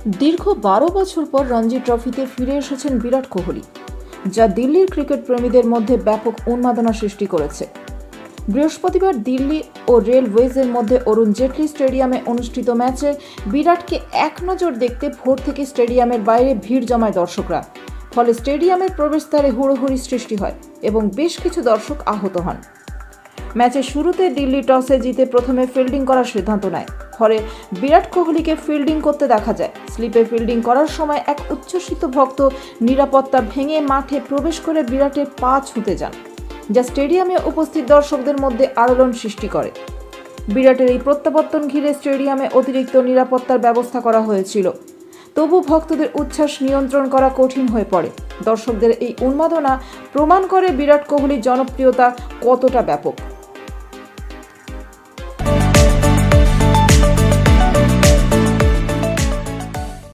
দীর্ঘ 12 বছর পর রঞ্জি ট্রফিতে ফিরে এসেছেন বিরাট কোহলি, যা দিল্লির ক্রিকেট প্রেমীদের মধ্যে ব্যাপক উন্মাদনা সৃষ্টি করেছে। বৃহস্পতিবার দিল্লি ও রেলওয়েজের মধ্যে অরুণ জেটলি স্টেডিয়ামে অনুষ্ঠিত ম্যাচে বিরাটকে এক নজর দেখতে ভোর থেকে স্টেডিয়ামের বাইরে ভিড় জমায় দর্শকরা। ফলে স্টেডিয়ামের প্রবেশদ্বারে হুড়োহুড়ি সৃষ্টি হয় এবং বেশ কিছু দর্শক আহত হন। ম্যাচের শুরুতে দিল্লি টসে জিতে প্রথমে ফিল্ডিং করার সিদ্ধান্ত নেয়। ফলে বিরাট কোহলিকে ফিল্ডিং করতে দেখা যায়। স্লিপে ফিল্ডিং করার সময় এক উচ্ছ্বসিত ভক্ত নিরাপত্তা ভেঙে মাঠে প্রবেশ করে বিরাটের পা ছুঁতে যান, যা স্টেডিয়ামে উপস্থিত দর্শকদের মধ্যে আলোড়ন সৃষ্টি করে। বিরাটের এই প্রত্যাবর্তন ঘিরে স্টেডিয়ামে অতিরিক্ত নিরাপত্তার ব্যবস্থা করা হয়েছিল। তবু ভক্তদের উচ্ছ্বাস নিয়ন্ত্রণ করা কঠিন হয়ে পড়ে। দর্শকদের এই উন্মাদনা প্রমাণ করে বিরাট কোহলির জনপ্রিয়তা কতটা ব্যাপক।